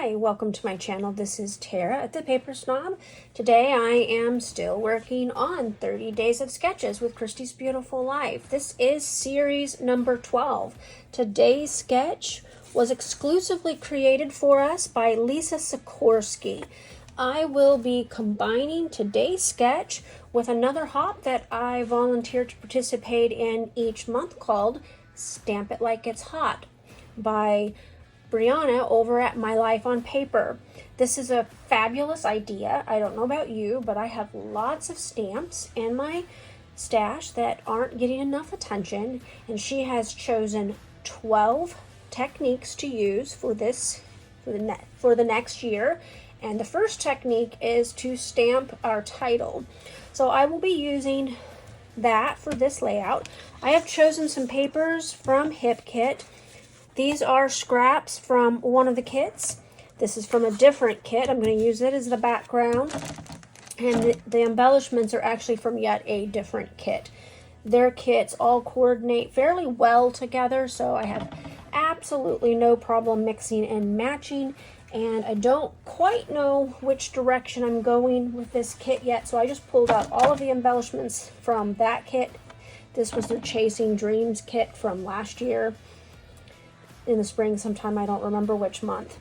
Hi, welcome to my channel. This is Tara at the Paper Snob. Today I am still working on 30 Days of Sketches with Christy's Beautiful Life. This is series number 12. Today's sketch was exclusively created for us by Lisa Sikorski. I will be combining today's sketch with another hop that I volunteered to participate in each month called Stamp It Like It's Hot by Brianna over at My Life on Paper. This is a fabulous idea. I don't know about you, but I have lots of stamps in my stash that aren't getting enough attention, and she has chosen 12 techniques to use for the next year. And the first technique is to stamp our title. So I will be using that for this layout. I have chosen some papers from Hip Kit. These are scraps from one of the kits. This is from a different kit. I'm going to use it as the background. And the embellishments are actually from yet a different kit. Their kits all coordinate fairly well together, so I have absolutely no problem mixing and matching. And I don't quite know which direction I'm going with this kit yet, so I just pulled out all of the embellishments from that kit. This was the Chasing Dreams kit from last year. In the spring sometime, I don't remember which month.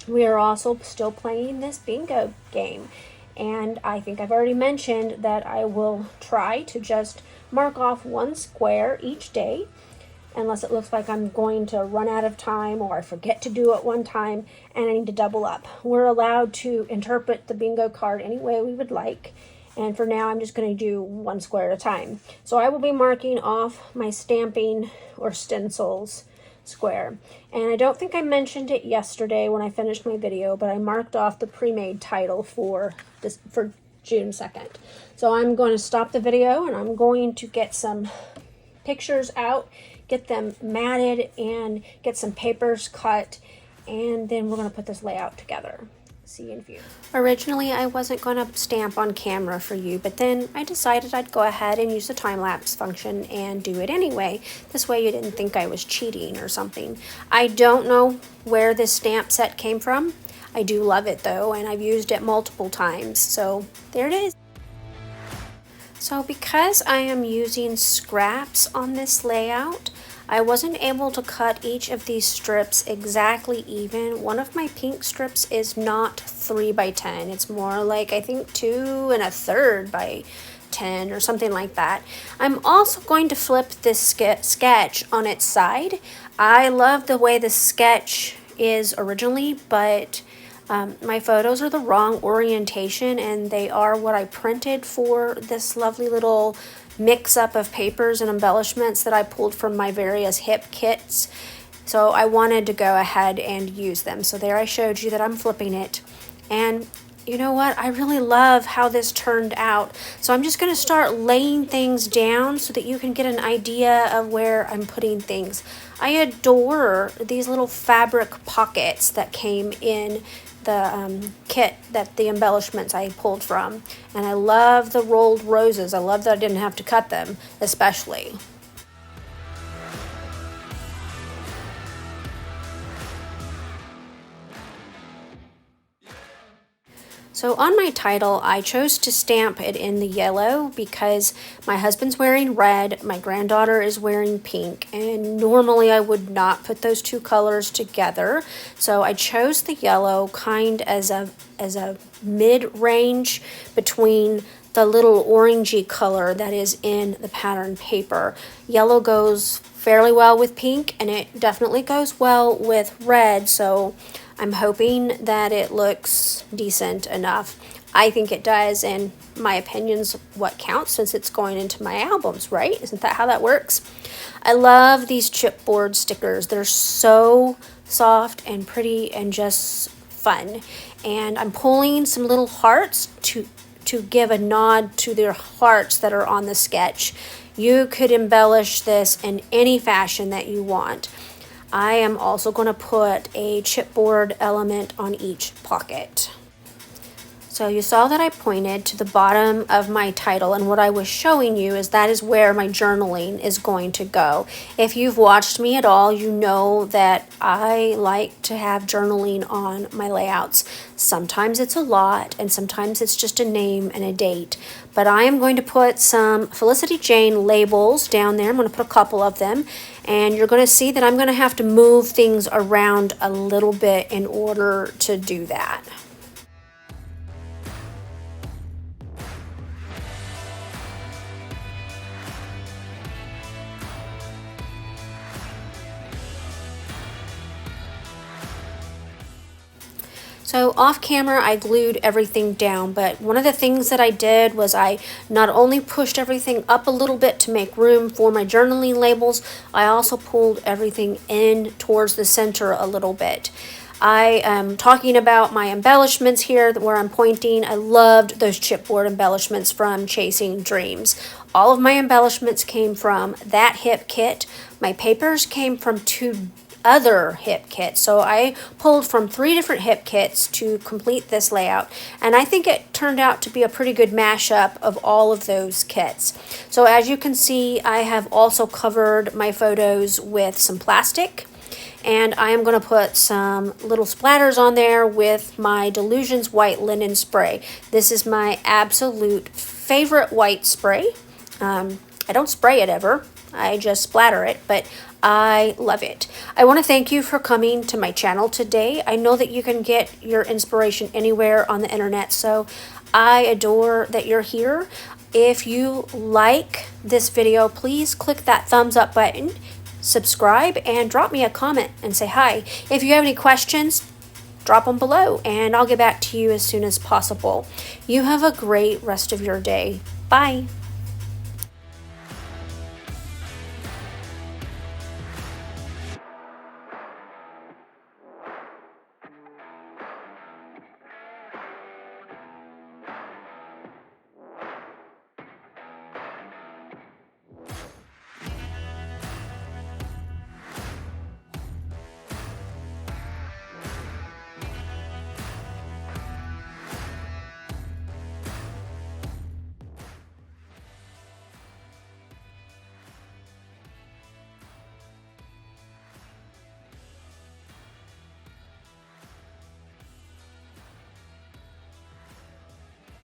We are also still playing this bingo game, and I think I've already mentioned that I will try to just mark off one square each day, unless it looks like I'm going to run out of time or I forget to do it one time and I need to double up. We're allowed to interpret the bingo card any way we would like, and for now I'm just going to do one square at a time. So I will be marking off my stamping or stencils square, and I don't think I mentioned it yesterday when I finished my video, but I marked off the pre-made title for June 2nd. So I'm going to stop the video and I'm going to get some pictures out, get them matted, and get some papers cut, and then we're going to put this layout together. See you in a few. Originally, I wasn't going to stamp on camera for you, but then I decided I'd go ahead and use the time-lapse function and do it anyway. This way you didn't think I was cheating or something. I don't know where this stamp set came from. I do love it though, and I've used it multiple times, so there it is. So because I am using scraps on this layout, I wasn't able to cut each of these strips exactly even. One of my pink strips is not 3 by 10. It's more like, I think, 2 1/3 by 10 or something like that. I'm also going to flip this sketch on its side. I love the way the sketch is originally, but my photos are the wrong orientation, and they are what I printed for this lovely little mix-up of papers and embellishments that I pulled from my various hip kits. So I wanted to go ahead and use them. So there I showed you that I'm flipping it. And you know what? I really love how this turned out. So I'm just going to start laying things down so that you can get an idea of where I'm putting things. I adore these little fabric pockets that came in the kit, that the embellishments I pulled from, and I love the rolled roses. I love that I didn't have to cut them, especially. So on my title, I chose to stamp it in the yellow because my husband's wearing red, my granddaughter is wearing pink, and normally I would not put those two colors together. So I chose the yellow kind as a mid-range between the little orangey color that is in the pattern paper. Yellow goes fairly well with pink, and it definitely goes well with red, so I'm hoping that it looks decent enough. I think it does, and my opinion's what counts since it's going into my albums, right? Isn't that how that works? I love these chipboard stickers. They're so soft and pretty and just fun. And I'm pulling some little hearts to give a nod to their hearts that are on the sketch. You could embellish this in any fashion that you want. I am also going to put a chipboard element on each pocket. So you saw that I pointed to the bottom of my title, and what I was showing you is that is where my journaling is going to go. If you've watched me at all, you know that I like to have journaling on my layouts. Sometimes it's a lot, and sometimes it's just a name and a date. But I am going to put some Felicity Jane labels down there. I'm going to put a couple of them, and you're going to see that I'm going to have to move things around a little bit in order to do that. So off camera, I glued everything down, but one of the things that I did was I not only pushed everything up a little bit to make room for my journaling labels, I also pulled everything in towards the center a little bit. I am talking about my embellishments here where I'm pointing. I loved those chipboard embellishments from Chasing Dreams. All of my embellishments came from that hip kit. My papers came from two other hip kits. So I pulled from 3 different hip kits to complete this layout, and I think it turned out to be a pretty good mashup of all of those kits. So as you can see, I have also covered my photos with some plastic, and I am going to put some little splatters on there with my Delusions white linen spray. This is my absolute favorite white spray. I don't spray it ever, I just splatter it, but I love it. I want to thank you for coming to my channel today. I know that you can get your inspiration anywhere on the internet, so I adore that you're here. If you like this video, please click that thumbs up button, subscribe, and drop me a comment and say hi. If you have any questions, drop them below, and I'll get back to you as soon as possible. You have a great rest of your day. Bye.